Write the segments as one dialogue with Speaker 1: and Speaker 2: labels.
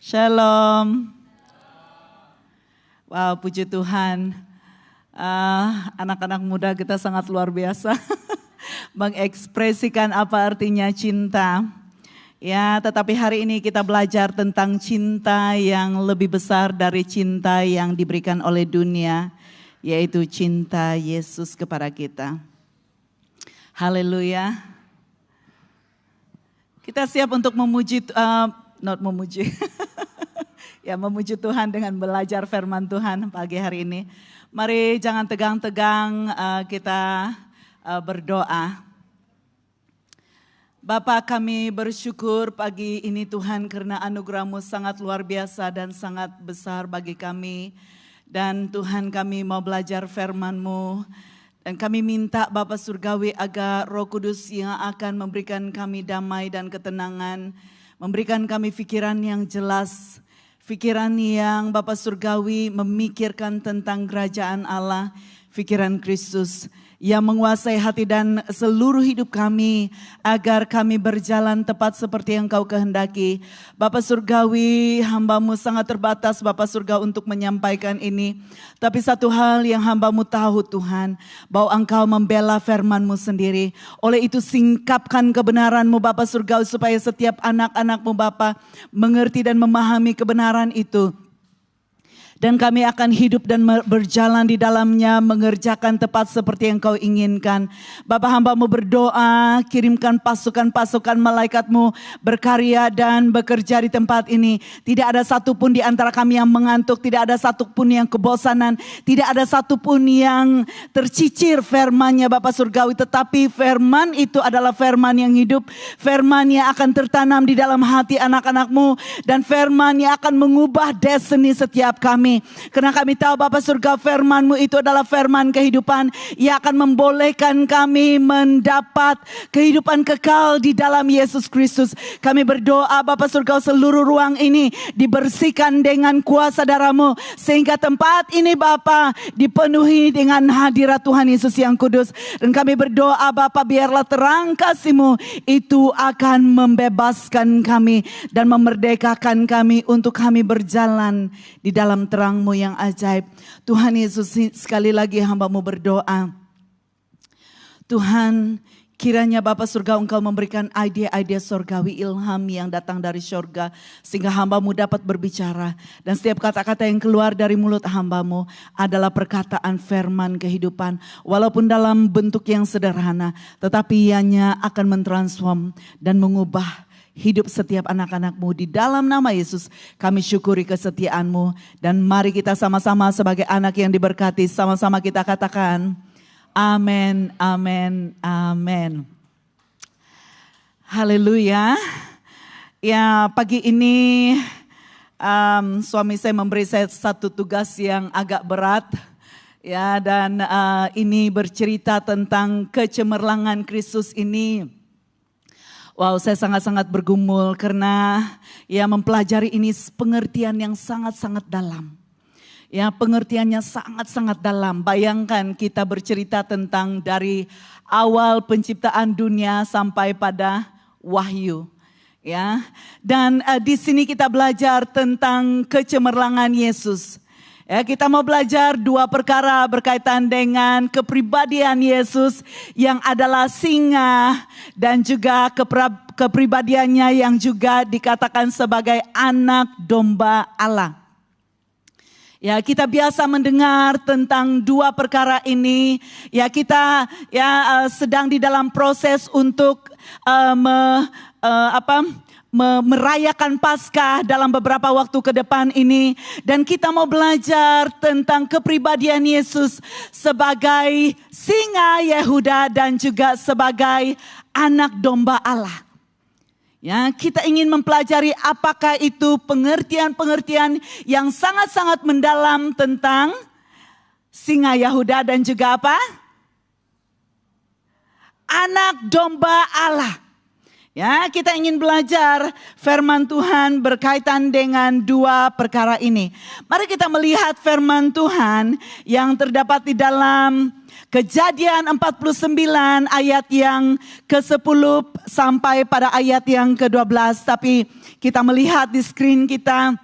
Speaker 1: Shalom. Wow, puji Tuhan. Anak-anak muda kita sangat luar biasa mengekspresikan apa artinya cinta. Ya, tetapi hari ini kita belajar tentang cinta yang lebih besar dari cinta yang diberikan oleh dunia, yaitu cinta Yesus kepada kita. Haleluya. Kita siap untuk memuji, memuji Tuhan dengan belajar firman Tuhan pagi hari ini. Mari jangan tegang-tegang, kita berdoa. Bapa, kami bersyukur pagi ini Tuhan karena anugerah-Mu sangat luar biasa dan sangat besar bagi kami. Dan Tuhan, kami mau belajar firman-Mu. Dan kami minta Bapa Surgawi agar Roh Kudus yang akan memberikan kami damai dan ketenangan, memberikan kami pikiran yang jelas, pikiran yang Bapa Surgawi memikirkan tentang kerajaan Allah, pikiran Kristus yang menguasai hati dan seluruh hidup kami agar kami berjalan tepat seperti yang Kau kehendaki. Bapa Surgawi, hamba-Mu sangat terbatas Bapa Surga untuk menyampaikan ini. Tapi satu hal yang hamba-Mu tahu Tuhan, bahwa Engkau membela firman-Mu sendiri. Oleh itu singkapkan kebenaran-Mu Bapa Surgawi supaya setiap anak-anak-Mu Bapa mengerti dan memahami kebenaran itu. Dan kami akan hidup dan berjalan di dalamnya, mengerjakan tepat seperti yang Kau inginkan. Bapa, hamba-Mu berdoa, kirimkan pasukan-pasukan malaikat-Mu berkarya dan bekerja di tempat ini. Tidak ada satupun di antara kami yang mengantuk, tidak ada satupun yang kebosanan, tidak ada satupun yang tercicir firman-Nya Bapa Surgawi. Tetapi firman itu adalah firman yang hidup, firman yang akan tertanam di dalam hati anak-anak-Mu, dan firman yang akan mengubah destiny setiap kami. Karena kami tahu Bapa Surga, firman-Mu itu adalah firman kehidupan yang akan membolehkan kami mendapat kehidupan kekal di dalam Yesus Kristus. Kami berdoa Bapa Surga, seluruh ruang ini dibersihkan dengan kuasa darah-Mu, sehingga tempat ini Bapa dipenuhi dengan hadirat Tuhan Yesus yang kudus. Dan kami berdoa Bapa, biarlah terang kasih-Mu itu akan membebaskan kami dan memerdekakan kami untuk kami berjalan di dalam terang-Mu yang ajaib. Tuhan Yesus, sekali lagi hamba-Mu berdoa. Tuhan, kiranya Bapa Surga Engkau memberikan ide-ide surgawi, ilham yang datang dari surga, sehingga hamba-Mu dapat berbicara. Dan setiap kata-kata yang keluar dari mulut hamba-Mu adalah perkataan firman kehidupan. Walaupun dalam bentuk yang sederhana, tetapi ianya akan mentransform dan mengubah hidup setiap anak-anak-Mu. Di dalam nama Yesus kami syukuri kesetiaan-Mu. Dan mari kita sama-sama sebagai anak yang diberkati, sama-sama kita katakan amin, amin, amin. Haleluya. Ya, pagi ini suami saya memberi saya satu tugas yang agak berat. Ya, dan ini bercerita tentang kecemerlangan Kristus ini. Wow, saya sangat-sangat bergumul karena ya mempelajari ini pengertian yang sangat-sangat dalam. Ya, pengertiannya sangat-sangat dalam. Bayangkan kita bercerita tentang dari awal penciptaan dunia sampai pada Wahyu. Ya, dan di sini kita belajar tentang kecemerlangan Yesus. Ya, kita mau belajar dua perkara berkaitan dengan kepribadian Yesus yang adalah singa dan juga kepribadiannya yang juga dikatakan sebagai anak domba Allah. Ya, kita biasa mendengar tentang dua perkara ini. Ya, kita sedang di dalam proses untuk merayakan Paskah dalam beberapa waktu ke depan ini. Dan kita mau belajar tentang kepribadian Yesus sebagai singa Yehuda dan juga sebagai anak domba Allah. Ya, kita ingin mempelajari apakah itu pengertian-pengertian yang sangat-sangat mendalam tentang singa Yehuda dan juga apa? Anak domba Allah. Ya, kita ingin belajar firman Tuhan berkaitan dengan dua perkara ini. Mari kita melihat firman Tuhan yang terdapat di dalam Kejadian 49 ayat yang ke-10 sampai pada ayat yang ke-12. Tapi kita melihat di screen kita.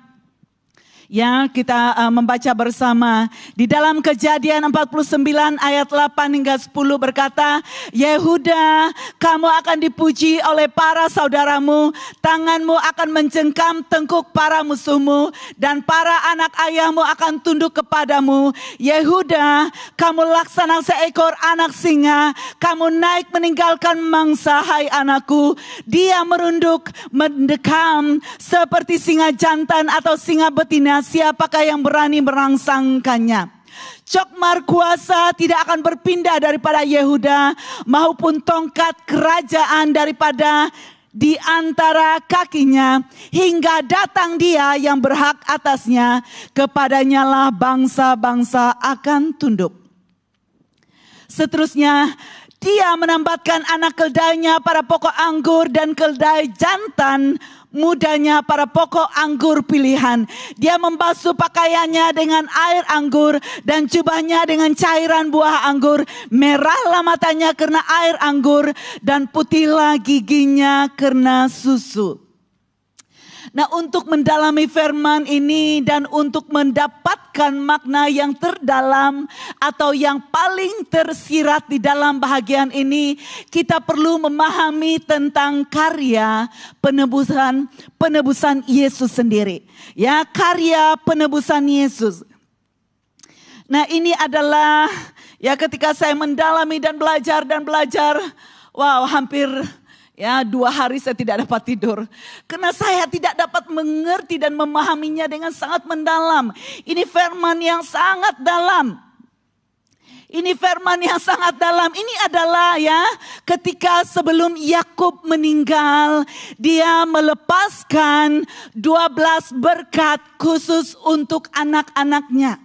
Speaker 1: Ya, kita membaca bersama. Di dalam Kejadian 49 ayat 8 hingga 10 berkata, Yehuda, kamu akan dipuji oleh para saudaramu, tanganmu akan mencengkam tengkuk para musuhmu, dan para anak ayahmu akan tunduk kepadamu. Yehuda, kamu laksana seekor anak singa, kamu naik meninggalkan mangsa, hai anakku. Dia merunduk, mendekam seperti singa jantan atau singa betina. Siapakah yang berani merangsangkannya? Cokmar kuasa tidak akan berpindah daripada Yehuda, maupun tongkat kerajaan daripada di antara kakinya, hingga datang dia yang berhak atasnya. Kepadanya lah bangsa-bangsa akan tunduk. Seterusnya, dia menambatkan anak keldainya pada pokok anggur, dan keldai jantan mudanya pada pokok anggur pilihan. Dia membasuh pakaiannya dengan air anggur, dan jubahnya dengan cairan buah anggur. Merahlah matanya karena air anggur, dan putihlah giginya karena susu. Nah, untuk mendalami firman ini dan untuk mendapatkan makna yang terdalam atau yang paling tersirat di dalam bahagian ini, kita perlu memahami tentang karya penebusan Yesus sendiri. Ya, karya penebusan Yesus. Nah, ini adalah ya ketika saya mendalami dan belajar, wow, hampir 2 hari saya tidak dapat tidur. Karena saya tidak dapat mengerti dan memahaminya dengan sangat mendalam. Ini firman yang sangat dalam. Ini firman yang sangat dalam. Ini adalah ketika sebelum Yakub meninggal, dia melepaskan 12 berkat khusus untuk anak-anaknya.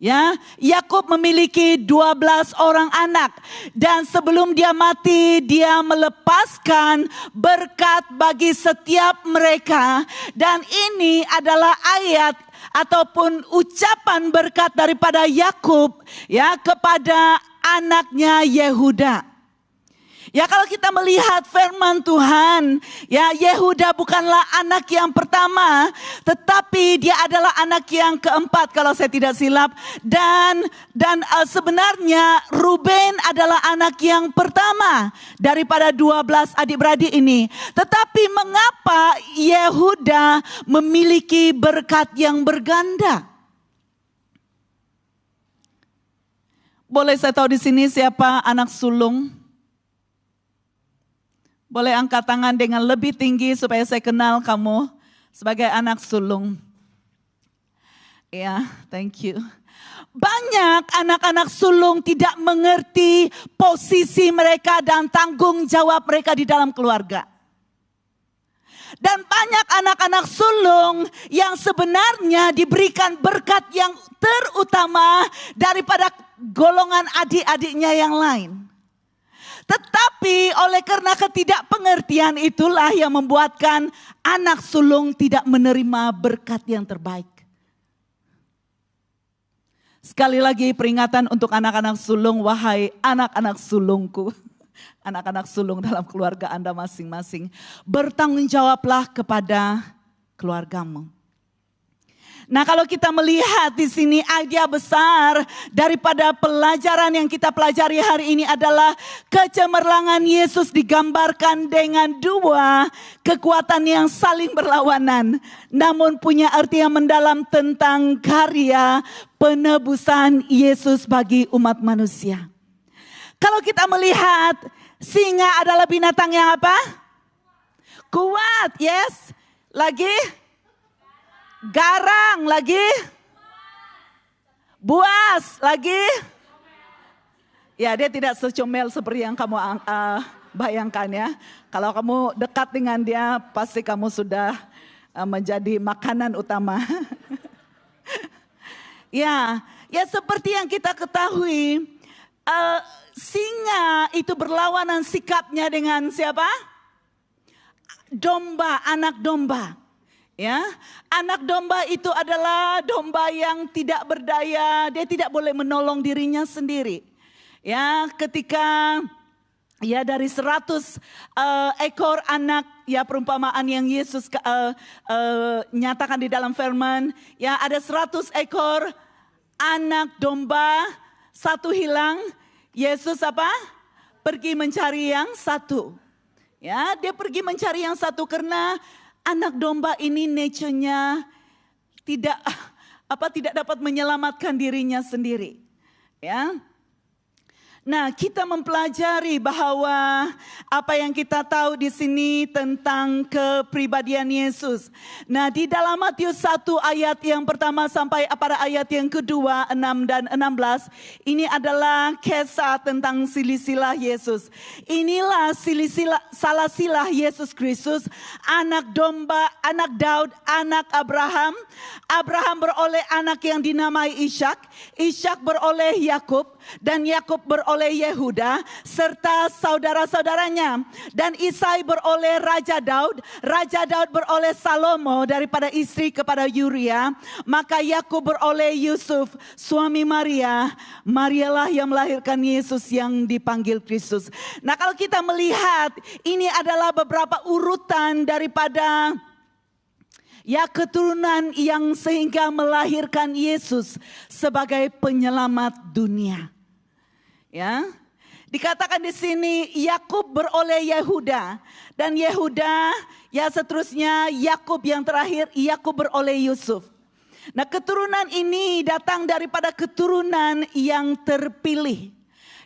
Speaker 1: Ya, Yakub memiliki 12 orang anak, dan sebelum dia mati dia melepaskan berkat bagi setiap mereka, dan ini adalah ayat ataupun ucapan berkat daripada Yakub kepada anaknya Yehuda. Ya, kalau kita melihat firman Tuhan, Yehuda bukanlah anak yang pertama, tetapi dia adalah anak yang keempat kalau saya tidak silap. Dan sebenarnya Ruben adalah anak yang pertama daripada 12 adik-beradik ini. Tetapi mengapa Yehuda memiliki berkat yang berganda? Boleh saya tahu di sini siapa anak sulung? Boleh angkat tangan dengan lebih tinggi supaya saya kenal kamu sebagai anak sulung. Ya, thank you. Banyak anak-anak sulung tidak mengerti posisi mereka dan tanggung jawab mereka di dalam keluarga. Dan banyak anak-anak sulung yang sebenarnya diberikan berkat yang terutama daripada golongan adik-adiknya yang lain. Tetapi oleh karena ketidakpengertian itulah yang membuatkan anak sulung tidak menerima berkat yang terbaik. Sekali lagi peringatan untuk anak-anak sulung, wahai anak-anak sulungku. Anak-anak sulung dalam keluarga Anda masing-masing. Bertanggung jawablah kepada keluargamu. Nah, kalau kita melihat di sini idea besar daripada pelajaran yang kita pelajari hari ini adalah kecemerlangan Yesus digambarkan dengan 2 kekuatan yang saling berlawanan, namun punya arti yang mendalam tentang karya penebusan Yesus bagi umat manusia. Kalau kita melihat singa adalah binatang yang apa? Kuat, yes. Lagi? Garang, lagi? Buas, lagi? Ya, dia tidak secomel seperti yang kamu bayangkan ya. Kalau kamu dekat dengan dia, pasti kamu sudah menjadi makanan utama. Ya seperti yang kita ketahui, singa itu berlawanan sikapnya dengan siapa? Domba, anak domba. Ya, anak domba itu adalah domba yang tidak berdaya, dia tidak boleh menolong dirinya sendiri. Ya, ketika ya dari 100 ekor anak, ya perumpamaan yang Yesus nyatakan di dalam firman, ya ada 100 ekor anak domba, satu hilang. Yesus apa? Pergi mencari yang satu. Ya, dia pergi mencari yang satu karena anak domba ini nature-nya tidak dapat menyelamatkan dirinya sendiri. Ya. Nah, kita mempelajari bahwa apa yang kita tahu di sini tentang kepribadian Yesus. Nah, di dalam Matius 1 ayat yang pertama sampai pada ayat yang kedua, 6 dan 16, ini adalah kisah tentang silsilah Yesus. Inilah silsilah Yesus Kristus, anak domba, anak Daud, anak Abraham. Abraham beroleh anak yang dinamai Ishak, Ishak beroleh Yakub, dan Yakub beroleh Yehuda serta saudara-saudaranya. Dan Isai beroleh Raja Daud, Raja Daud beroleh Salomo daripada istri kepada Uria. Maka Yakub beroleh Yusuf, suami Maria. Marialah yang melahirkan Yesus yang dipanggil Kristus. Nah, kalau kita melihat ini adalah beberapa urutan daripada ya keturunan yang sehingga melahirkan Yesus sebagai penyelamat dunia. Ya. Dikatakan di sini Yakub beroleh Yehuda dan Yehuda ya seterusnya Yakub yang terakhir Yakub beroleh Yusuf. Nah, keturunan ini datang daripada keturunan yang terpilih.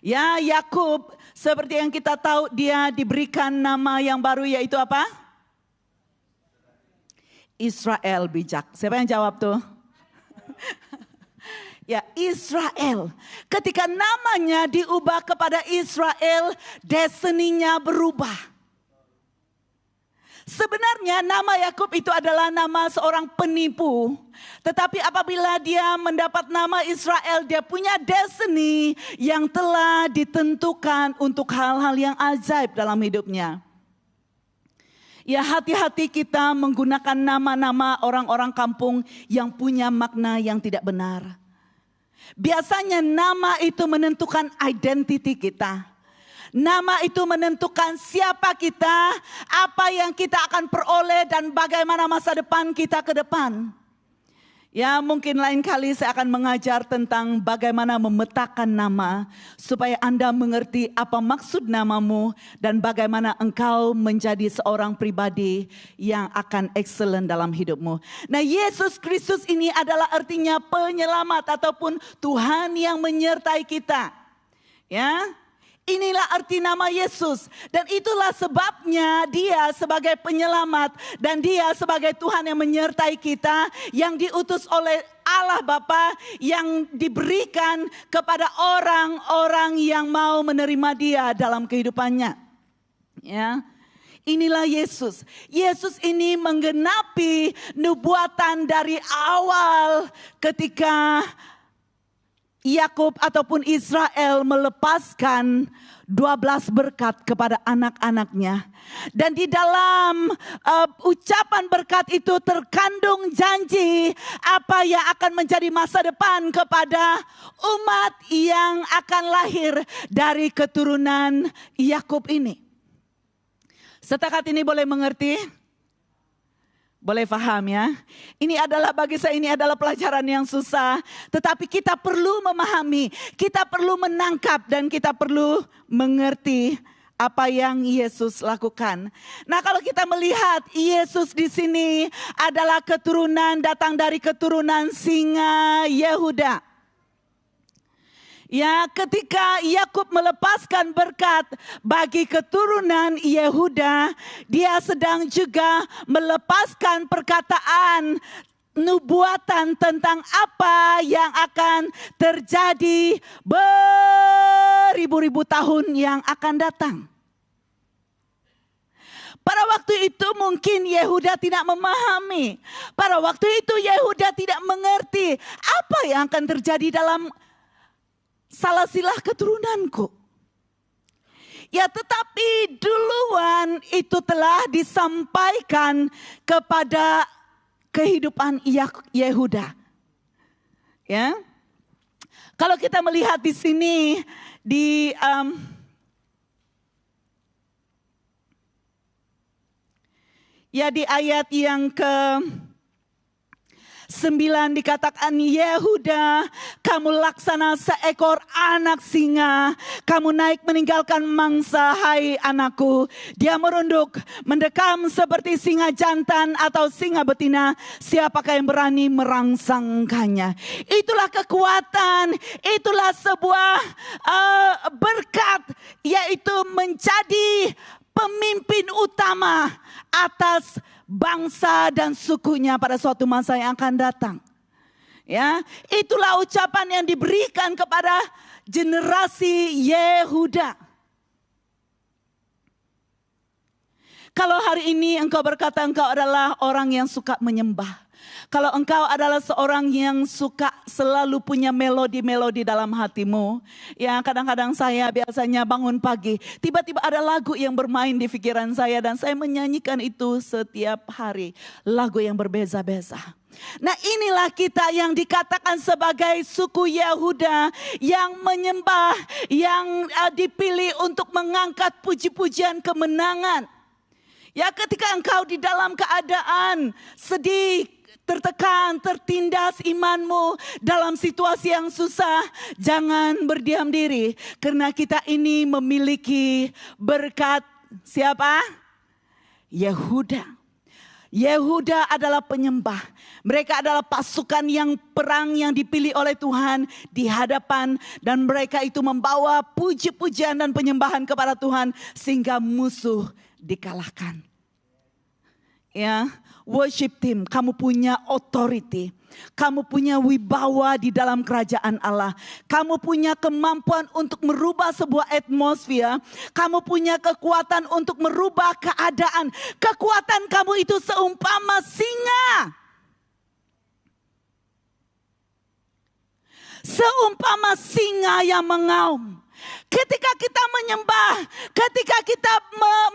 Speaker 1: Ya, Yakub seperti yang kita tahu dia diberikan nama yang baru yaitu apa? Israel bijak. Siapa yang jawab tuh? Ya, Israel. Ketika namanya diubah kepada Israel, destininya berubah. Sebenarnya nama Yakub itu adalah nama seorang penipu. Tetapi apabila dia mendapat nama Israel, dia punya destiny yang telah ditentukan untuk hal-hal yang ajaib dalam hidupnya. Ya, hati-hati kita menggunakan nama-nama orang-orang kampung yang punya makna yang tidak benar. Biasanya nama itu menentukan identity kita. Nama itu menentukan siapa kita, apa yang kita akan peroleh dan bagaimana masa depan kita ke depan. Ya, mungkin lain kali saya akan mengajar tentang bagaimana memetakan nama supaya Anda mengerti apa maksud namamu dan bagaimana engkau menjadi seorang pribadi yang akan excellent dalam hidupmu. Nah, Yesus Kristus ini adalah artinya penyelamat ataupun Tuhan yang menyertai kita. Ya. Inilah arti nama Yesus dan itulah sebabnya dia sebagai penyelamat dan dia sebagai Tuhan yang menyertai kita yang diutus oleh Allah Bapa yang diberikan kepada orang-orang yang mau menerima dia dalam kehidupannya. Ya. Inilah Yesus. Yesus ini menggenapi nubuatan dari awal ketika Yakub ataupun Israel melepaskan 12 berkat kepada anak-anaknya. Dan di dalam ucapan berkat itu terkandung janji apa yang akan menjadi masa depan kepada umat yang akan lahir dari keturunan Yakub ini. Setakat ini boleh mengerti? Boleh paham ya? Ini adalah bagi saya ini adalah pelajaran yang susah. Tetapi kita perlu memahami, kita perlu menangkap dan kita perlu mengerti apa yang Yesus lakukan. Nah, kalau kita melihat Yesus di sini adalah datang dari keturunan singa Yehuda. Ya, ketika Yakub melepaskan berkat bagi keturunan Yehuda, dia sedang juga melepaskan perkataan nubuatan tentang apa yang akan terjadi beribu-ribu tahun yang akan datang. Pada waktu itu mungkin Yehuda tidak memahami. Pada waktu itu Yehuda tidak mengerti apa yang akan terjadi dalam salsilah keturunanku. Ya, tetapi duluan itu telah disampaikan kepada kehidupan Yehuda. Ya. Kalau kita melihat di sini di di ayat yang ke-9 dikatakan, Yehuda, kamu laksana seekor anak singa, kamu naik meninggalkan mangsa, hai anakku. Dia merunduk, mendekam seperti singa jantan atau singa betina, siapakah yang berani merangsangkannya. Itulah kekuatan, itulah sebuah berkat, yaitu menjadi pemimpin utama atas bangsa dan sukunya pada suatu masa yang akan datang. Ya, itulah ucapan yang diberikan kepada generasi Yehuda. Kalau hari ini engkau berkata engkau adalah orang yang suka menyembah. Kalau engkau adalah seorang yang suka selalu punya melodi-melodi dalam hatimu. Ya, kadang-kadang saya biasanya bangun pagi, tiba-tiba ada lagu yang bermain di pikiran saya dan saya menyanyikan itu setiap hari. Lagu yang berbeza-beza. Nah, inilah kita yang dikatakan sebagai suku Yehuda yang menyembah, yang dipilih untuk mengangkat puji-pujian kemenangan. Ya, ketika engkau di dalam keadaan sedih, tertekan, tertindas imanmu dalam situasi yang susah, jangan berdiam diri. Karena kita ini memiliki berkat siapa? Yehuda. Yehuda adalah penyembah. Mereka adalah pasukan yang perang yang dipilih oleh Tuhan di hadapan. Dan mereka itu membawa puji-pujian dan penyembahan kepada Tuhan sehingga musuh dikalahkan. Ya, worship team, kamu punya authority. Kamu punya wibawa di dalam kerajaan Allah. Kamu punya kemampuan untuk merubah sebuah atmosfer. Kamu punya kekuatan untuk merubah keadaan. Kekuatan kamu itu seumpama singa. Seumpama singa yang mengaum. Ketika kita menyembah, ketika kita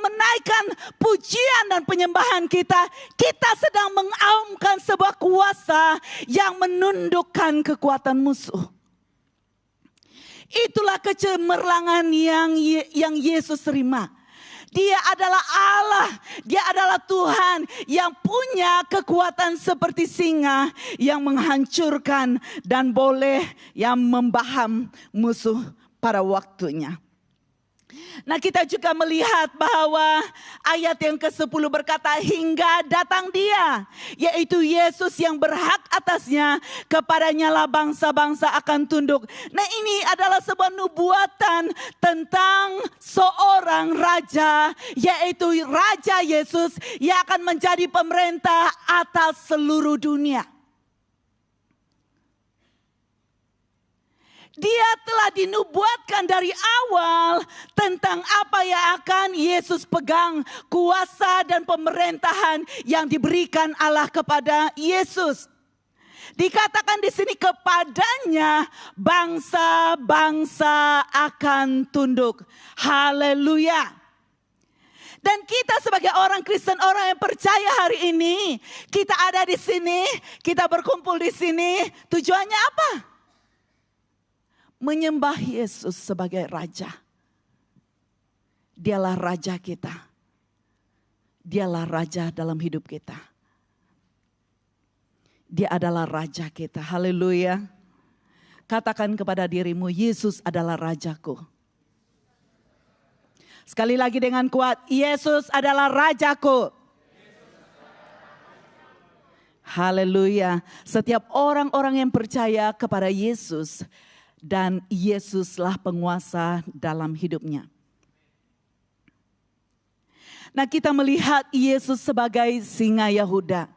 Speaker 1: menaikkan pujian dan penyembahan kita, kita sedang mengaumkan sebuah kuasa yang menundukkan kekuatan musuh. Itulah kecemerlangan yang Yesus terima. Dia adalah Allah, dia adalah Tuhan yang punya kekuatan seperti singa yang menghancurkan dan boleh yang membaham musuh pada waktunya. Nah, kita juga melihat bahwa ayat yang ke-10 berkata hingga datang dia, yaitu Yesus yang berhak atasnya, kepadanya lah bangsa-bangsa akan tunduk. Nah, ini adalah sebuah nubuatan tentang seorang raja, yaitu Raja Yesus yang akan menjadi pemerintah atas seluruh dunia. Dia telah dinubuatkan dari awal tentang apa yang akan Yesus pegang, kuasa dan pemerintahan yang diberikan Allah kepada Yesus. Dikatakan di sini kepadanya bangsa-bangsa akan tunduk. Haleluya. Dan kita sebagai orang Kristen, orang yang percaya hari ini, kita ada di sini, kita berkumpul di sini, tujuannya apa? Menyembah Yesus sebagai Raja. Dialah Raja kita. Dialah Raja dalam hidup kita. Dia adalah Raja kita. Haleluya. Katakan kepada dirimu, Yesus adalah Rajaku. Sekali lagi dengan kuat, Yesus adalah Rajaku. Haleluya. Setiap orang-orang yang percaya kepada Yesus, dan Yesuslah penguasa dalam hidupnya. Nah, kita melihat Yesus sebagai singa Yehuda.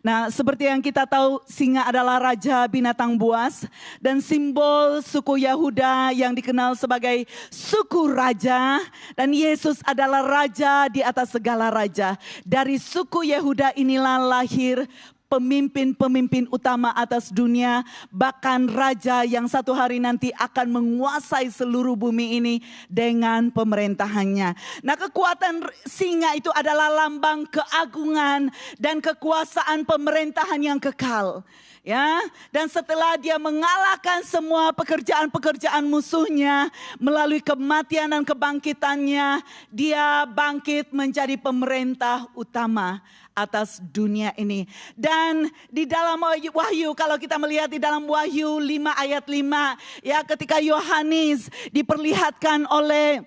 Speaker 1: Nah, seperti yang kita tahu, singa adalah raja binatang buas. Dan simbol suku Yehuda yang dikenal sebagai suku raja. Dan Yesus adalah raja di atas segala raja. Dari suku Yehuda inilah lahir pemimpin-pemimpin utama atas dunia, bahkan raja yang satu hari nanti akan menguasai seluruh bumi ini dengan pemerintahannya. Nah, kekuatan singa itu adalah lambang keagungan dan kekuasaan pemerintahan yang kekal. Ya, dan setelah dia mengalahkan semua pekerjaan-pekerjaan musuhnya melalui kematian dan kebangkitannya, dia bangkit menjadi pemerintah utama atas dunia ini. Dan di dalam Wahyu, kalau kita melihat di dalam Wahyu 5 ayat 5, ya, ketika Yohanes diperlihatkan oleh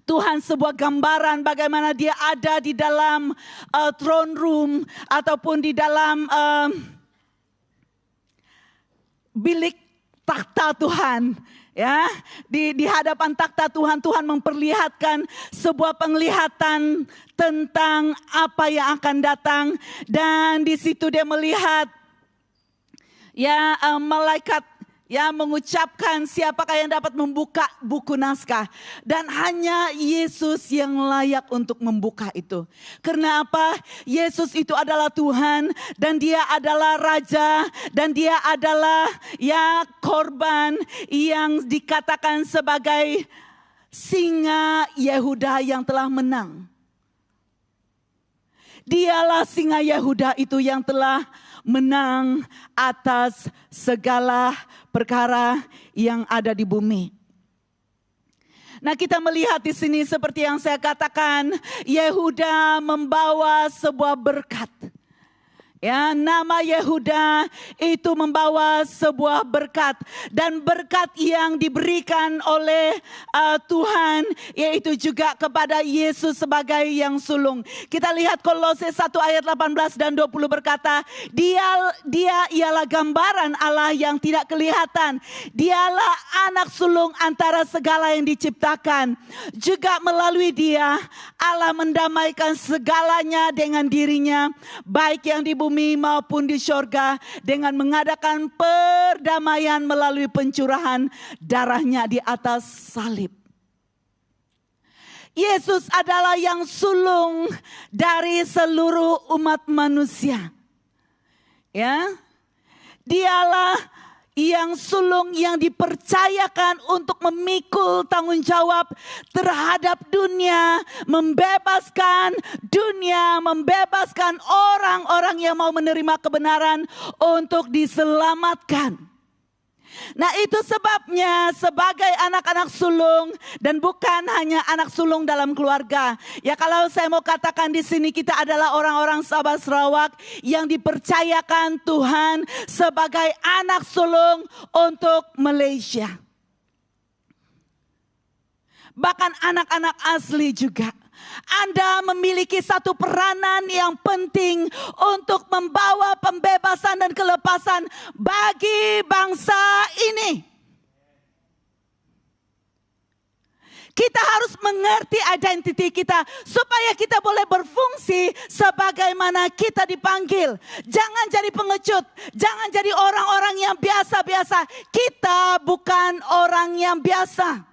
Speaker 1: Tuhan sebuah gambaran bagaimana dia ada di dalam throne room ataupun di dalam bilik takhta Tuhan, ya, di hadapan takhta Tuhan, Tuhan memperlihatkan sebuah penglihatan tentang apa yang akan datang, dan di situ dia melihat, ya, malaikat, ya, mengucapkan siapakah yang dapat membuka buku naskah. Dan hanya Yesus yang layak untuk membuka itu. Karena apa? Yesus itu adalah Tuhan dan dia adalah Raja dan dia adalah, ya, korban yang dikatakan sebagai singa Yehuda yang telah menang. Dialah singa Yehuda itu yang telah menang atas segala perkara yang ada di bumi. Nah, kita melihat di sini seperti yang saya katakan, Yehuda membawa sebuah berkat. Ya, nama Yehuda itu membawa sebuah berkat, dan berkat yang diberikan oleh Tuhan yaitu juga kepada Yesus sebagai yang sulung. Kita lihat Kolose 1 ayat 18 dan 20 berkata, Dia ialah gambaran Allah yang tidak kelihatan. Dialah anak sulung antara segala yang diciptakan. Juga melalui Dia Allah mendamaikan segalanya dengan dirinya, baik yang di bumi maupun di sorga, dengan mengadakan perdamaian melalui pencurahan darahnya di atas salib. Yesus adalah yang sulung dari seluruh umat manusia. Ya, dialah yang sulung yang dipercayakan untuk memikul tanggung jawab terhadap dunia, membebaskan dunia, membebaskan orang-orang yang mau menerima kebenaran untuk diselamatkan. Nah, itu sebabnya sebagai anak-anak sulung, dan bukan hanya anak sulung dalam keluarga. Ya, kalau saya mau katakan di sini kita adalah orang-orang Sabah Sarawak yang dipercayakan Tuhan sebagai anak sulung untuk Malaysia. Bahkan anak-anak asli juga. Anda memiliki satu peranan yang penting untuk membawa pembebasan dan kelepasan bagi bangsa ini. Kita harus mengerti identiti kita supaya kita boleh berfungsi sebagaimana kita dipanggil. Jangan jadi pengecut, jangan jadi orang-orang yang biasa-biasa. Kita bukan orang yang biasa.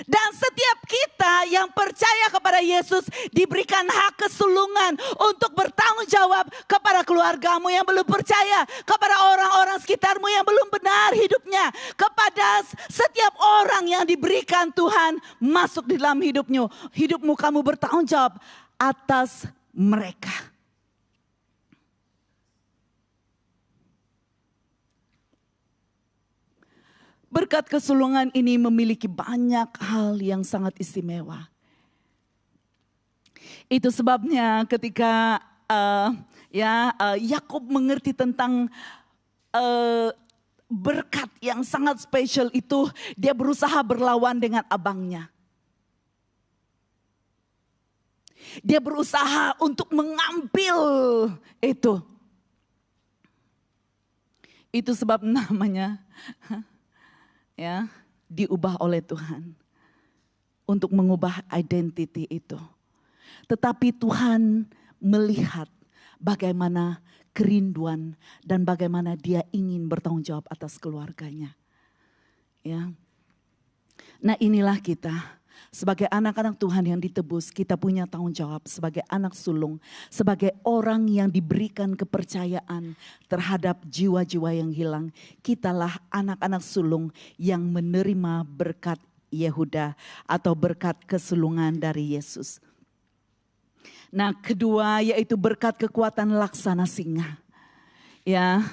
Speaker 1: Dan setiap kita yang percaya kepada Yesus diberikan hak kesulungan untuk bertanggung jawab kepada keluargamu yang belum percaya, kepada orang-orang sekitarmu yang belum benar hidupnya, kepada setiap orang yang diberikan Tuhan masuk di dalam hidupmu, kamu bertanggung jawab atas mereka. Berkat kesulungan ini memiliki banyak hal yang sangat istimewa. Itu sebabnya ketika Yakub mengerti tentang berkat yang sangat spesial itu, dia berusaha berlawan dengan abangnya. Dia berusaha untuk mengambil itu. Itu sebab namanya diubah oleh Tuhan untuk mengubah identiti itu. Tetapi Tuhan melihat bagaimana kerinduan dan bagaimana dia ingin bertanggung jawab atas keluarganya. Ya. Nah, inilah kita. Sebagai anak-anak Tuhan yang ditebus, kita punya tanggung jawab sebagai anak sulung, sebagai orang yang diberikan kepercayaan terhadap jiwa-jiwa yang hilang. Kitalah anak-anak sulung yang menerima berkat Yehuda atau berkat kesulungan dari Yesus. Nah, kedua yaitu berkat kekuatan laksana singa. Ya,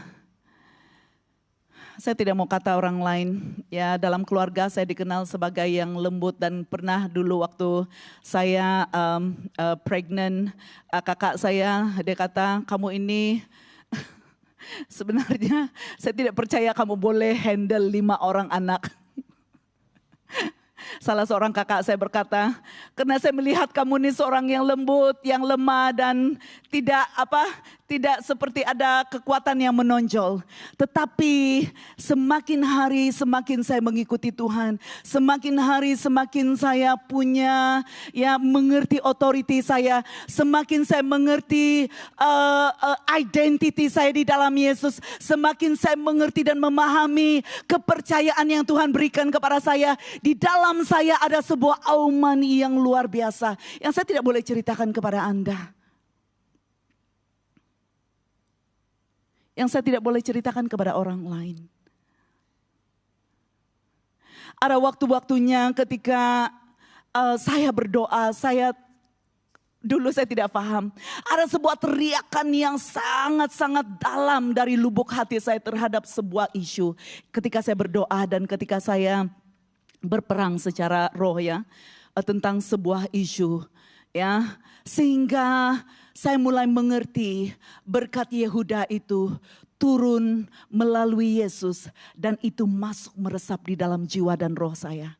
Speaker 1: saya tidak mau kata orang lain. Ya, dalam keluarga saya dikenal sebagai yang lembut dan pernah dulu waktu saya pregnant, kakak saya dia kata, kamu ini sebenarnya saya tidak percaya kamu boleh handle 5 orang anak. Salah seorang kakak saya berkata, karena saya melihat kamu ini seorang yang lembut, yang lemah dan tidak seperti ada kekuatan yang menonjol. Tetapi semakin hari semakin saya mengikuti Tuhan, semakin hari semakin saya punya mengerti otoriti saya, semakin saya mengerti identity saya di dalam Yesus, semakin saya mengerti dan memahami kepercayaan yang Tuhan berikan kepada saya. Di dalam saya ada sebuah auman yang luar biasa yang saya tidak boleh ceritakan kepada Anda. Yang saya tidak boleh ceritakan kepada orang lain. Ada waktu-waktunya ketika saya berdoa, dulu saya tidak paham. Ada sebuah teriakan yang sangat-sangat dalam dari lubuk hati saya terhadap sebuah isu. Ketika saya berdoa dan ketika saya berperang secara roh tentang sebuah isu sehingga saya mulai mengerti berkat Yehuda itu turun melalui Yesus dan itu masuk meresap di dalam jiwa dan roh saya.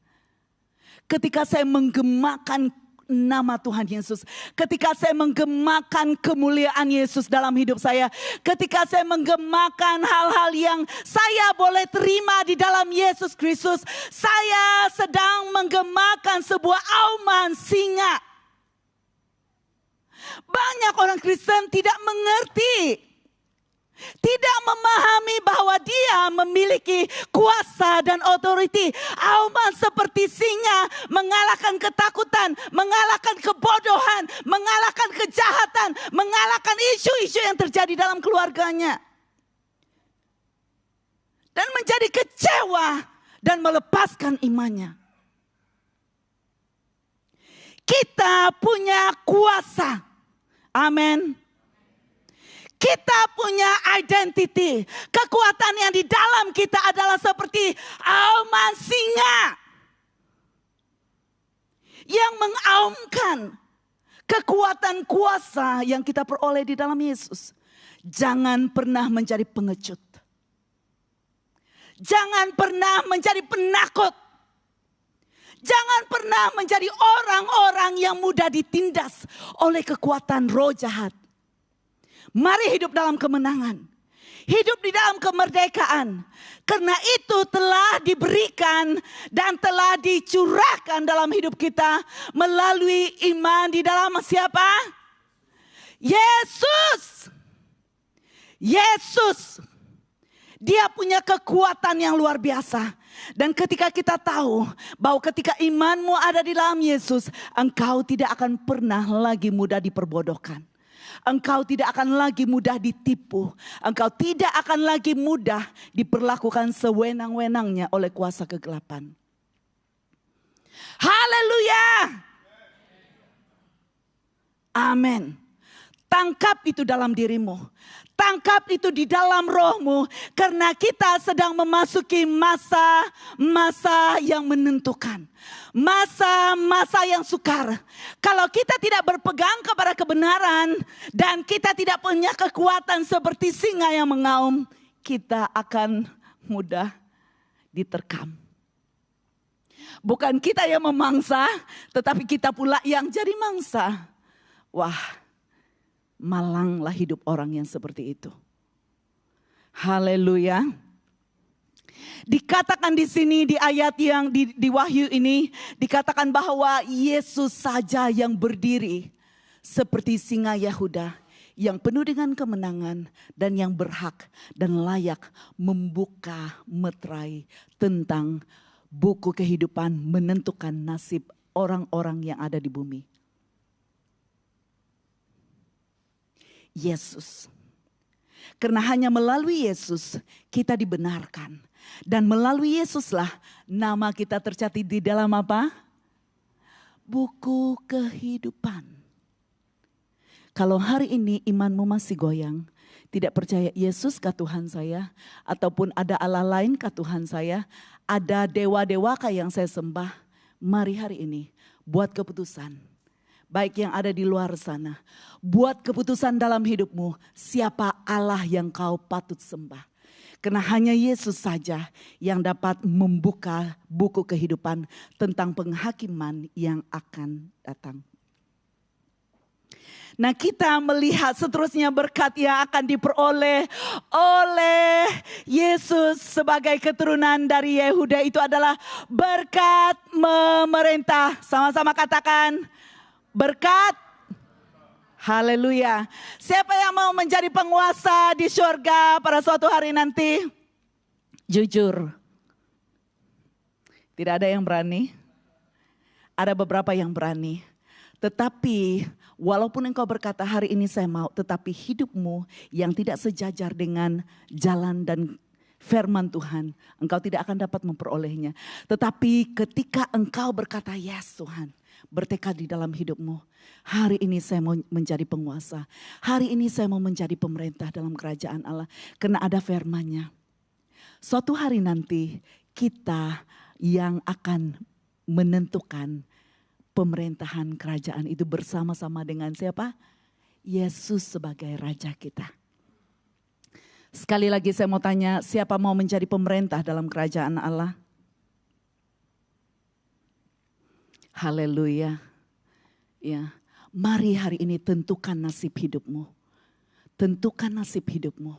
Speaker 1: Ketika saya menggemakan nama Tuhan Yesus, ketika saya menggemakan kemuliaan Yesus dalam hidup saya, ketika saya menggemakan hal-hal yang saya boleh terima di dalam Yesus Kristus, saya sedang menggemakan sebuah auman singa. Banyak orang Kristen tidak mengerti, tidak memahami bahwa dia memiliki kuasa dan otoriti. Auman seperti singa mengalahkan ketakutan, mengalahkan kebodohan, mengalahkan kejahatan, mengalahkan isu-isu yang terjadi dalam keluarganya. Dan menjadi kecewa dan melepaskan imannya. Kita punya kuasa. Amin. Kita punya identity. Kekuatan yang di dalam kita adalah seperti auman singa. Yang mengaumkan kekuatan kuasa yang kita peroleh di dalam Yesus. Jangan pernah menjadi pengecut. Jangan pernah menjadi penakut. Jangan pernah menjadi orang-orang yang mudah ditindas oleh kekuatan roh jahat. Mari hidup dalam kemenangan. Hidup di dalam kemerdekaan. Karena itu telah diberikan dan telah dicurahkan dalam hidup kita melalui iman di dalam siapa? Yesus. Yesus. Dia punya kekuatan yang luar biasa. Dan ketika kita tahu bahwa ketika imanmu ada di dalam Yesus, engkau tidak akan pernah lagi mudah diperbodohkan. Engkau tidak akan lagi mudah ditipu. Engkau tidak akan lagi mudah diperlakukan sewenang-wenangnya oleh kuasa kegelapan. Haleluya. Amin. Tangkap itu dalam dirimu. Tangkap itu di dalam rohmu. Karena kita sedang memasuki masa-masa yang menentukan. Masa-masa yang sukar. Kalau kita tidak berpegang kepada kebenaran. Dan kita tidak punya kekuatan seperti singa yang mengaum. Kita akan mudah diterkam. Bukan kita yang memangsa. Tetapi kita pula yang jadi mangsa. Wah. Malanglah hidup orang yang seperti itu. Haleluya. Dikatakan di sini di ayat yang di Wahyu ini. Dikatakan bahwa Yesus saja yang berdiri seperti singa Yehuda. Yang penuh dengan kemenangan dan yang berhak dan layak membuka meterai tentang buku kehidupan menentukan nasib orang-orang yang ada di bumi. Yesus. Karena hanya melalui Yesus kita dibenarkan. Dan melalui Yesuslah nama kita tercatat di dalam apa? Buku kehidupan. Kalau hari ini imanmu masih goyang, tidak percaya Yesus kah Tuhan saya, ataupun ada Allah lain kah Tuhan saya, ada dewa-dewa kah yang saya sembah, mari hari ini buat keputusan. Baik yang ada di luar sana, buat keputusan dalam hidupmu, siapa Allah yang kau patut sembah. Karena hanya Yesus saja yang dapat membuka buku kehidupan tentang penghakiman yang akan datang. Nah, kita melihat seterusnya berkat yang akan diperoleh oleh Yesus sebagai keturunan dari Yehuda itu adalah berkat memerintah. Sama-sama katakan berkat. Haleluya. Siapa yang mau menjadi penguasa di surga pada suatu hari nanti? Jujur. Tidak ada yang berani. Ada beberapa yang berani. Tetapi walaupun engkau berkata hari ini saya mau, tetapi hidupmu yang tidak sejajar dengan jalan dan firman Tuhan, engkau tidak akan dapat memperolehnya. Tetapi ketika engkau berkata yes Tuhan, bertekad di dalam hidupmu, hari ini saya mau menjadi penguasa. Hari ini saya mau menjadi pemerintah dalam kerajaan Allah. Karena ada firman-Nya. Suatu hari nanti kita yang akan menentukan pemerintahan kerajaan itu bersama-sama dengan siapa? Yesus sebagai Raja kita. Sekali lagi saya mau tanya, siapa mau menjadi pemerintah dalam kerajaan Allah? Haleluya. Ya, mari hari ini tentukan nasib hidupmu. Tentukan nasib hidupmu.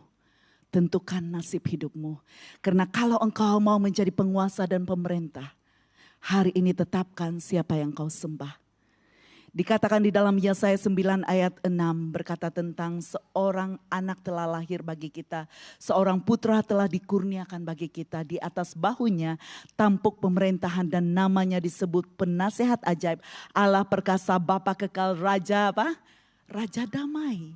Speaker 1: Tentukan nasib hidupmu. Karena kalau engkau mau menjadi penguasa dan pemerintah, hari ini tetapkan siapa yang kau sembah. Dikatakan di dalam Yesaya 9 ayat 6 berkata tentang seorang anak telah lahir bagi kita. Seorang putra telah dikurniakan bagi kita. Di atas bahunya tampuk pemerintahan dan namanya disebut Penasehat Ajaib. Allah Perkasa, Bapa Kekal, Raja apa? Raja Damai.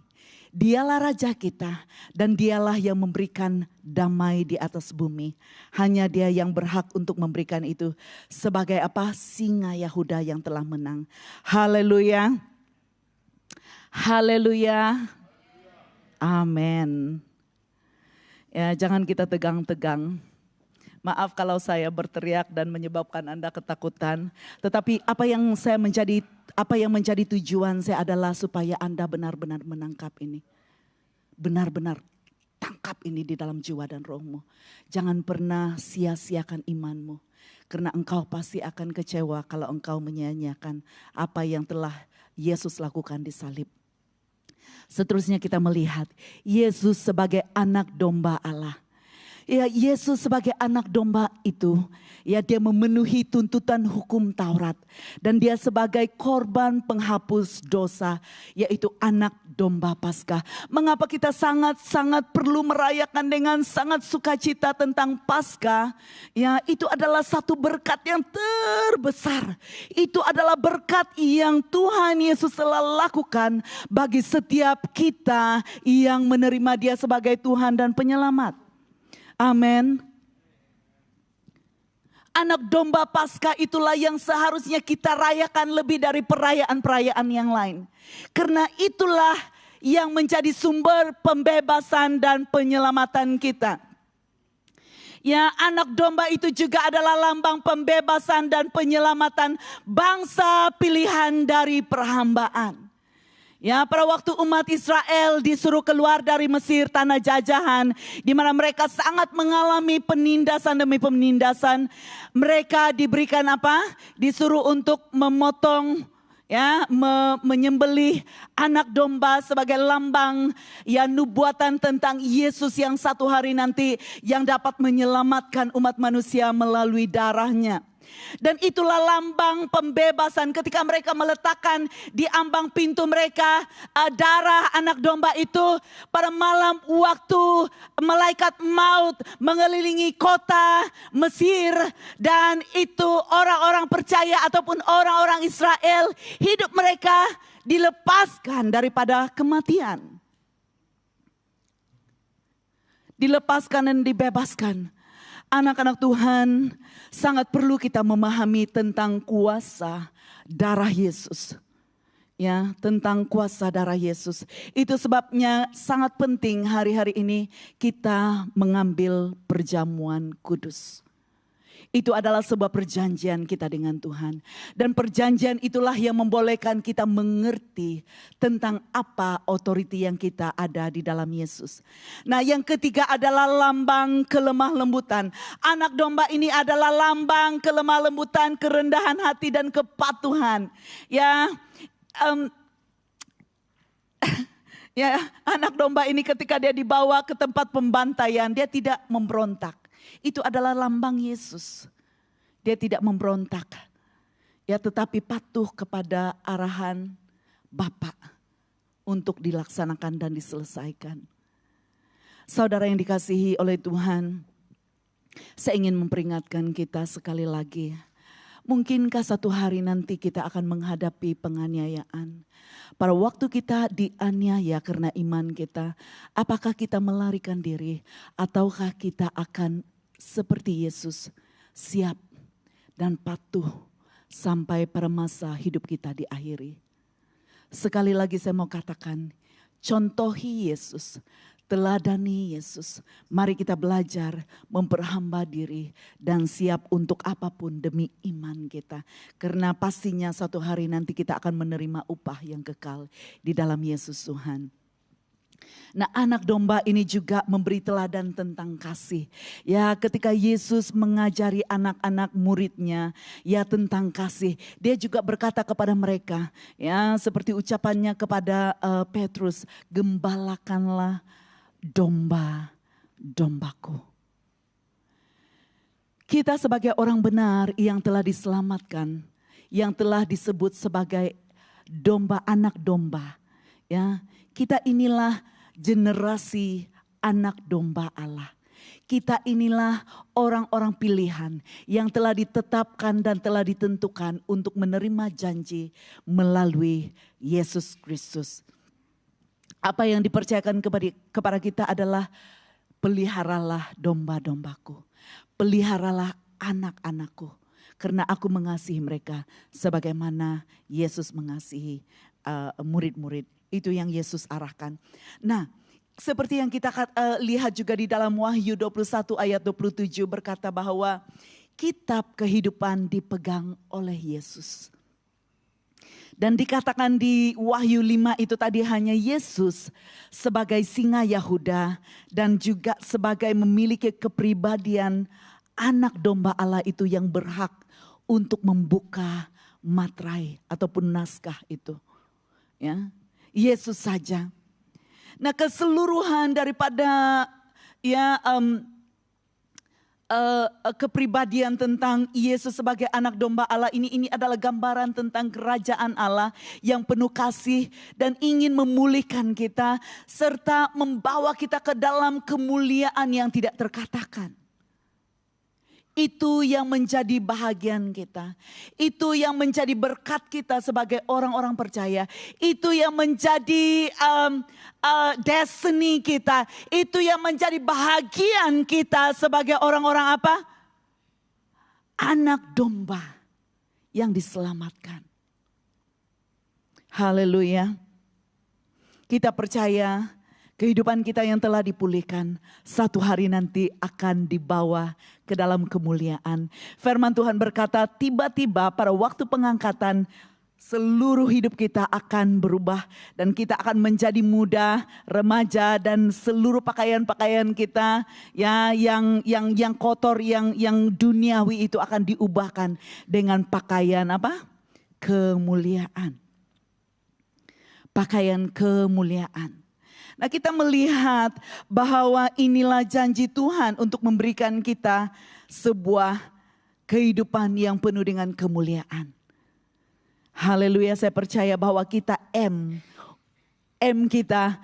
Speaker 1: Dialah Raja kita dan dialah yang memberikan damai di atas bumi. Hanya Dia yang berhak untuk memberikan itu sebagai apa? Singa Yehuda yang telah menang. Haleluya. Haleluya. Amin. Ya, jangan kita tegang-tegang. Maaf kalau saya berteriak dan menyebabkan Anda ketakutan. Tetapi apa yang menjadi tujuan saya adalah supaya Anda benar-benar menangkap ini. Benar-benar tangkap ini di dalam jiwa dan rohmu. Jangan pernah sia-siakan imanmu. Karena engkau pasti akan kecewa kalau engkau menyia-nyiakan apa yang telah Yesus lakukan di salib. Seterusnya kita melihat Yesus sebagai anak domba Allah. Ya, Yesus sebagai anak domba itu, ya Dia memenuhi tuntutan hukum Taurat. Dan Dia sebagai korban penghapus dosa, yaitu anak domba Paskah. Mengapa kita sangat-sangat perlu merayakan dengan sangat sukacita tentang Paskah? Ya, itu adalah satu berkat yang terbesar. Itu adalah berkat yang Tuhan Yesus telah lakukan bagi setiap kita yang menerima Dia sebagai Tuhan dan Penyelamat. Amin. Anak domba Paskah itulah yang seharusnya kita rayakan lebih dari perayaan-perayaan yang lain. Karena itulah yang menjadi sumber pembebasan dan penyelamatan kita. Ya, anak domba itu juga adalah lambang pembebasan dan penyelamatan bangsa pilihan dari perhambaan. Ya, pada waktu umat Israel disuruh keluar dari Mesir, tanah jajahan, di mana mereka sangat mengalami penindasan demi penindasan. Mereka diberikan apa? Disuruh untuk memotong, ya, menyembelih anak domba sebagai lambang, ya, nubuatan tentang Yesus yang satu hari nanti yang dapat menyelamatkan umat manusia melalui darahnya. Dan itulah lambang pembebasan ketika mereka meletakkan di ambang pintu mereka darah anak domba itu. Pada malam waktu malaikat maut mengelilingi kota Mesir. Dan itu orang-orang percaya ataupun orang-orang Israel, hidup mereka dilepaskan daripada kematian. Dilepaskan dan dibebaskan. Anak-anak Tuhan, sangat perlu kita memahami tentang kuasa darah Yesus. Ya, tentang kuasa darah Yesus. Itu sebabnya sangat penting hari-hari ini kita mengambil perjamuan kudus. Itu adalah sebuah perjanjian kita dengan Tuhan. Dan perjanjian itulah yang membolehkan kita mengerti tentang apa otoriti yang kita ada di dalam Yesus. Nah, yang ketiga adalah lambang kelemah lembutan. Anak domba ini adalah lambang kelemah lembutan, kerendahan hati dan kepatuhan. Ya, ya, anak domba ini ketika dia dibawa ke tempat pembantaian, dia tidak memberontak. Itu adalah lambang Yesus. Dia tidak memberontak. Ya, tetapi patuh kepada arahan Bapa untuk dilaksanakan dan diselesaikan. Saudara yang dikasihi oleh Tuhan, saya ingin memperingatkan kita sekali lagi. Mungkinkah satu hari nanti kita akan menghadapi penganiayaan? Pada waktu kita dianiaya karena iman kita, apakah kita melarikan diri ataukah kita akan seperti Yesus, siap dan patuh sampai pada masa hidup kita diakhiri? Sekali lagi saya mau katakan, contohi Yesus, teladani Yesus. Mari kita belajar memperhamba diri dan siap untuk apapun demi iman kita. Karena pastinya suatu hari nanti kita akan menerima upah yang kekal di dalam Yesus Tuhan. Nah, anak domba ini juga memberi teladan tentang kasih. Ya, ketika Yesus mengajari anak-anak muridnya ya tentang kasih, dia juga berkata kepada mereka, ya seperti ucapannya kepada Petrus, gembalakanlah domba-dombaku. Kita sebagai orang benar yang telah diselamatkan, yang telah disebut sebagai domba, anak domba, ya, kita inilah generasi anak domba Allah. Kita inilah orang-orang pilihan yang telah ditetapkan dan telah ditentukan untuk menerima janji melalui Yesus Kristus. Apa yang dipercayakan kepada kita adalah peliharalah domba-dombaku, peliharalah anak-anakku, karena aku mengasihi mereka sebagaimana Yesus mengasihi murid-murid. Itu yang Yesus arahkan. Nah, seperti yang kita lihat juga di dalam Wahyu 21 ayat 27 berkata bahwa kitab kehidupan dipegang oleh Yesus. Dan dikatakan di Wahyu 5 itu tadi hanya Yesus sebagai singa Yahuda dan juga sebagai memiliki kepribadian anak domba Allah itu yang berhak untuk membuka materai ataupun naskah itu. Ya. Yesus saja. Nah, keseluruhan daripada kepribadian tentang Yesus sebagai anak domba Allah ini adalah gambaran tentang kerajaan Allah yang penuh kasih dan ingin memulihkan kita serta membawa kita ke dalam kemuliaan yang tidak terkatakan. Itu yang menjadi bahagian kita. Itu yang menjadi berkat kita sebagai orang-orang percaya. Itu yang menjadi destiny kita. Itu yang menjadi bahagian kita sebagai orang-orang apa? Anak domba yang diselamatkan. Haleluya. Kita percaya kehidupan kita yang telah dipulihkan satu hari nanti akan dibawa ke dalam kemuliaan. Firman Tuhan berkata tiba-tiba pada waktu pengangkatan seluruh hidup kita akan berubah. Dan kita akan menjadi muda, remaja dan seluruh pakaian-pakaian kita ya yang kotor, yang duniawi itu akan diubahkan dengan pakaian apa? Kemuliaan. Pakaian kemuliaan. Nah, kita melihat bahwa inilah janji Tuhan untuk memberikan kita sebuah kehidupan yang penuh dengan kemuliaan. Haleluya, saya percaya bahwa kita kita,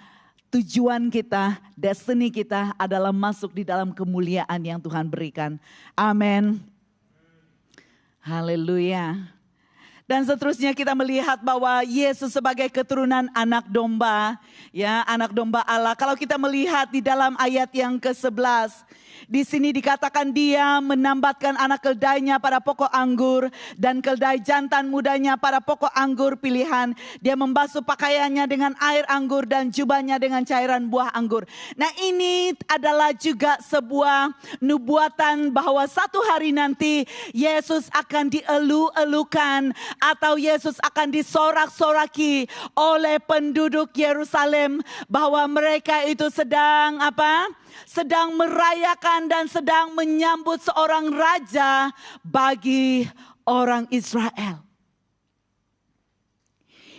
Speaker 1: tujuan kita, destiny kita adalah masuk di dalam kemuliaan yang Tuhan berikan. Amin. Haleluya. Dan seterusnya kita melihat bahwa Yesus sebagai keturunan anak domba, ya, anak domba Allah. Kalau kita melihat di dalam ayat yang ke-11, di sini dikatakan dia menambatkan anak keldainya pada pokok anggur dan keldai jantan mudanya pada pokok anggur pilihan. Dia membasuh pakaiannya dengan air anggur dan jubahnya dengan cairan buah anggur. Nah, ini adalah juga sebuah nubuatan bahwa satu hari nanti Yesus akan dielu-elukan atau Yesus akan disorak-soraki oleh penduduk Yerusalem, bahwa mereka itu sedang apa? Sedang merayakan dan sedang menyambut seorang raja bagi orang Israel.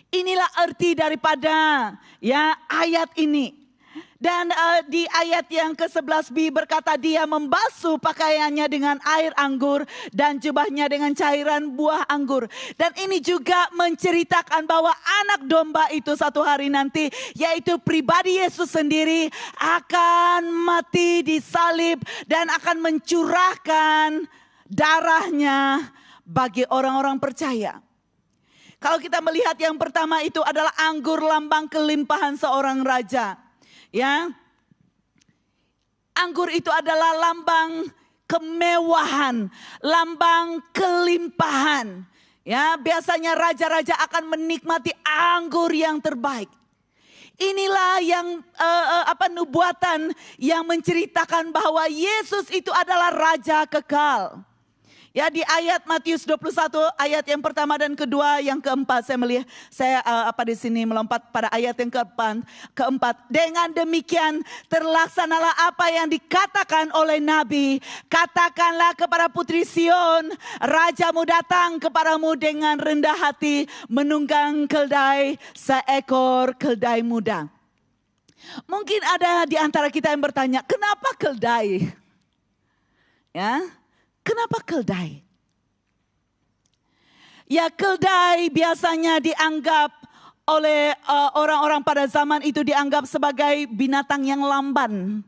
Speaker 1: Inilah arti daripada ya ayat ini. Dan di ayat yang ke-11b berkata dia membasuh pakaiannya dengan air anggur dan jubahnya dengan cairan buah anggur. Dan ini juga menceritakan bahwa anak domba itu satu hari nanti, yaitu pribadi Yesus sendiri, akan mati disalib dan akan mencurahkan darahnya bagi orang-orang percaya. Kalau kita melihat yang pertama itu adalah anggur, lambang kelimpahan seorang raja. Ya, anggur itu adalah lambang kemewahan, lambang kelimpahan. Ya, biasanya raja-raja akan menikmati anggur yang terbaik. Inilah yang nubuatan yang menceritakan bahwa Yesus itu adalah raja kekal. Ya, di ayat Matius 21 ayat yang pertama dan kedua, yang keempat saya melihat, di sini melompat pada ayat yang keempat. Dengan demikian terlaksanalah apa yang dikatakan oleh Nabi. Katakanlah kepada putri Sion, rajamu datang kepadamu dengan rendah hati, menunggang keldai, seekor keldai muda. Mungkin ada di antara kita yang bertanya, kenapa keldai? Ya. Kenapa keldai? Ya, keldai biasanya dianggap oleh orang-orang pada zaman itu dianggap sebagai binatang yang lamban.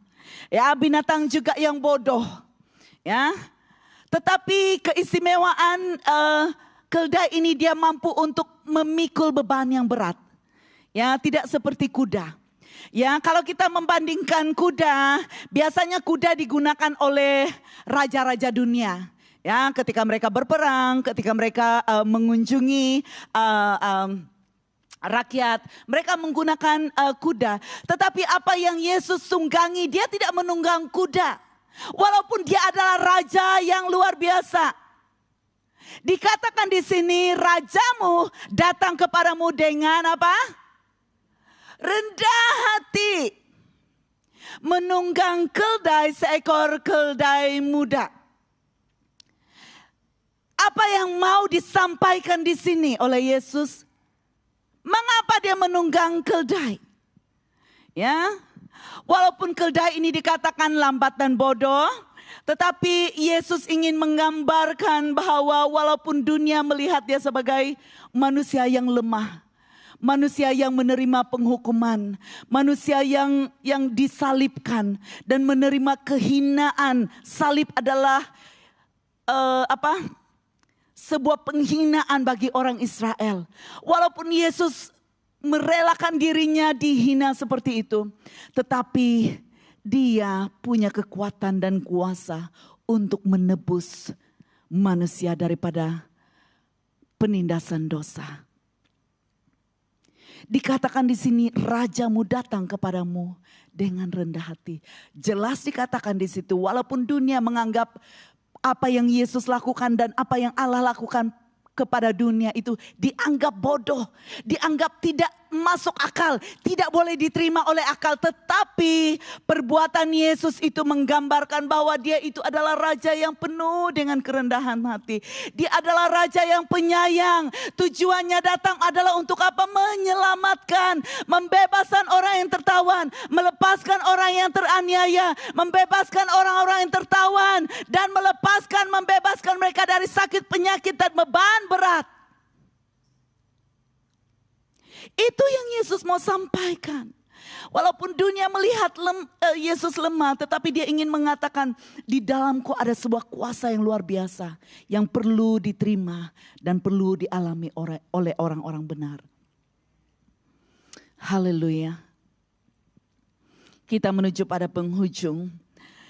Speaker 1: Ya, binatang juga yang bodoh. Ya. Tetapi keistimewaan keldai ini dia mampu untuk memikul beban yang berat. Ya, tidak seperti kuda. Ya, kalau kita membandingkan kuda, biasanya kuda digunakan oleh raja-raja dunia. Ya, ketika mereka berperang, ketika mereka mengunjungi rakyat, mereka menggunakan kuda. Tetapi apa yang Yesus tunggangi, dia tidak menunggang kuda. Walaupun dia adalah raja yang luar biasa. Dikatakan di sini, rajamu datang kepadamu dengan apa? Rendah hati, menunggang keldai, seekor keldai muda. Apa yang mau disampaikan di sini oleh Yesus? Mengapa dia menunggang keldai? Ya, walaupun keldai ini dikatakan lambat dan bodoh, tetapi Yesus ingin menggambarkan bahwa walaupun dunia melihat dia sebagai manusia yang lemah, manusia yang menerima penghukuman, manusia yang disalibkan dan menerima kehinaan. Salib adalah sebuah penghinaan bagi orang Israel. Walaupun Yesus merelakan dirinya dihina seperti itu, tetapi dia punya kekuatan dan kuasa untuk menebus manusia daripada penindasan dosa. Dikatakan di sini, rajamu datang kepadamu dengan rendah hati. Jelas dikatakan di situ, walaupun dunia menganggap apa yang Yesus lakukan dan apa yang Allah lakukan kepada dunia itu dianggap bodoh, dianggap tidak masuk akal, tidak boleh diterima oleh akal. Tetapi perbuatan Yesus itu menggambarkan bahwa dia itu adalah raja yang penuh dengan kerendahan hati. Dia adalah raja yang penyayang. Tujuannya datang adalah untuk apa? Menyelamatkan, membebaskan orang yang tertawan, melepaskan orang yang teraniaya, membebaskan orang-orang yang tertawan, dan membebaskan mereka dari sakit, penyakit, dan beban berat. Itu yang Yesus mau sampaikan. Walaupun dunia melihat Yesus lemah, tetapi dia ingin mengatakan di dalamku ada sebuah kuasa yang luar biasa yang perlu diterima dan perlu dialami oleh orang-orang benar. Haleluya. Kita menuju pada penghujung.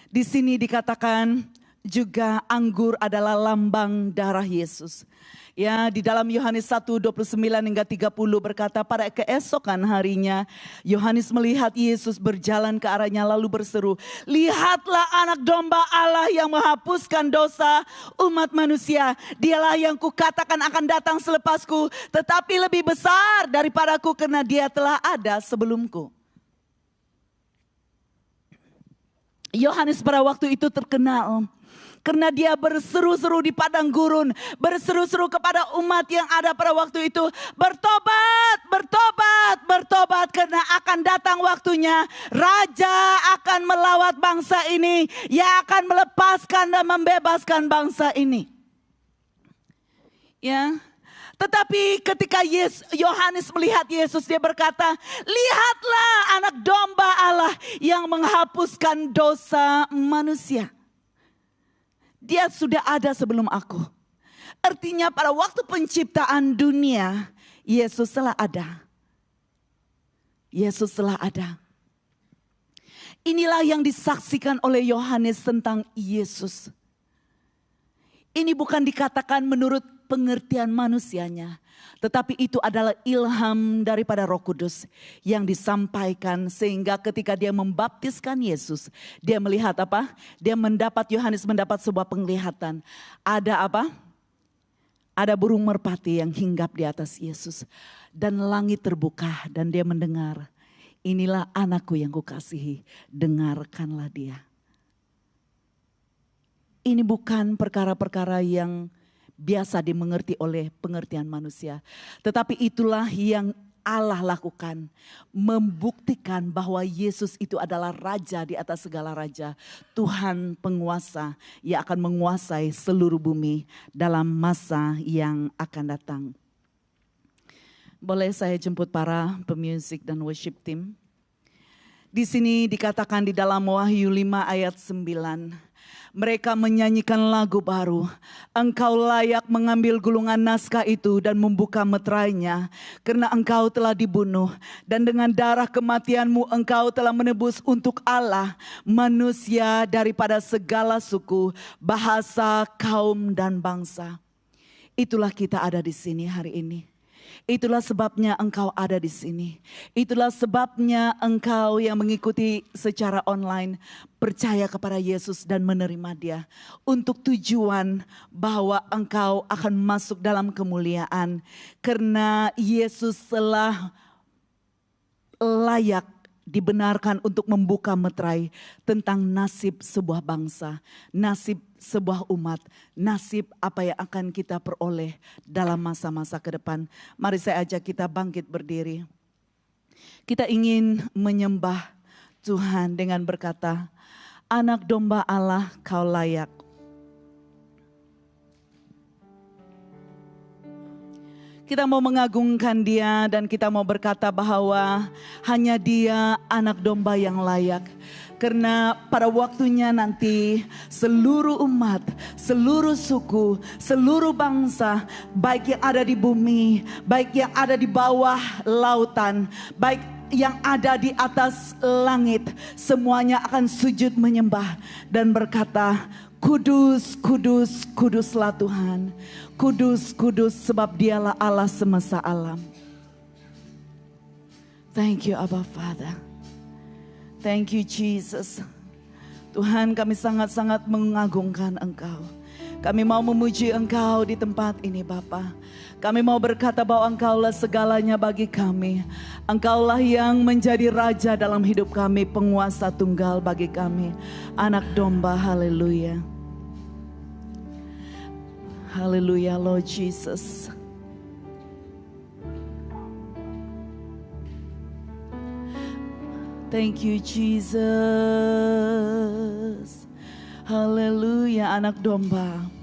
Speaker 1: Di sini dikatakan juga anggur adalah lambang darah Yesus. Ya, di dalam Yohanes 1:29 hingga 30 berkata, pada keesokan harinya Yohanes melihat Yesus berjalan ke arahnya lalu berseru, lihatlah anak domba Allah yang menghapuskan dosa umat manusia. Dialah yang kukatakan akan datang selepasku, tetapi lebih besar daripadaku karena dia telah ada sebelumku. Yohanes pada waktu itu terkenal karena dia berseru-seru di padang gurun, berseru-seru kepada umat yang ada pada waktu itu, bertobat, bertobat, bertobat, karena akan datang waktunya Raja akan melawat bangsa ini, yang akan melepaskan dan membebaskan bangsa ini. Ya. Tetapi ketika Yohanes melihat Yesus, dia berkata, lihatlah anak domba Allah yang menghapuskan dosa manusia. Dia sudah ada sebelum aku. Artinya pada waktu penciptaan dunia, Yesus telah ada. Yesus telah ada. Inilah yang disaksikan oleh Yohanes tentang Yesus. Ini bukan dikatakan menurut pengertian manusianya, tetapi itu adalah ilham daripada Roh Kudus yang disampaikan sehingga ketika dia membaptiskan Yesus, dia melihat apa? Yohanes mendapat sebuah penglihatan. Ada apa? Ada burung merpati yang hinggap di atas Yesus dan langit terbuka dan dia mendengar, inilah anakku yang kukasihi, dengarkanlah dia. Ini bukan perkara-perkara yang biasa dimengerti oleh pengertian manusia. Tetapi itulah yang Allah lakukan. Membuktikan bahwa Yesus itu adalah Raja di atas segala raja. Tuhan penguasa yang akan menguasai seluruh bumi dalam masa yang akan datang. Boleh saya jemput para pemusik dan worship team. Di sini dikatakan di dalam Wahyu 5 ayat 9. Mereka menyanyikan lagu baru. Engkau layak mengambil gulungan naskah itu dan membuka meterainya. Karena engkau telah dibunuh. Dan dengan darah kematianmu engkau telah menebus untuk Allah manusia daripada segala suku, bahasa, kaum dan bangsa. Itulah kita ada di sini hari ini. Itulah sebabnya engkau ada di sini. Itulah sebabnya engkau yang mengikuti secara online percaya kepada Yesus dan menerima Dia. Untuk tujuan bahwa engkau akan masuk dalam kemuliaan. Karena Yesus telah layak dibenarkan untuk membuka meterai tentang nasib sebuah bangsa, nasib sebuah umat, nasib apa yang akan kita peroleh dalam masa-masa ke depan. Mari saya ajak kita bangkit berdiri. Kita ingin menyembah Tuhan dengan berkata, anak domba Allah kau layak. Kita mau mengagungkan Dia dan kita mau berkata bahwa hanya Dia anak domba yang layak. Karena pada waktunya nanti seluruh umat, seluruh suku, seluruh bangsa, baik yang ada di bumi, baik yang ada di bawah lautan, baik yang ada di atas langit, semuanya akan sujud menyembah dan berkata, kudus, kudus, kuduslah Tuhan. Kudus, kudus sebab Dialah Allah semesta alam. Thank you Abba Father. Thank you Jesus. Tuhan, kami sangat-sangat mengagungkan Engkau. Kami mau memuji Engkau di tempat ini Bapa. Kami mau berkata bahwa Engkaulah segalanya bagi kami. Engkaulah yang menjadi Raja dalam hidup kami, penguasa tunggal bagi kami. Anak domba, haleluya. Haleluya Lord Jesus. Thank you Jesus. Haleluya anak domba.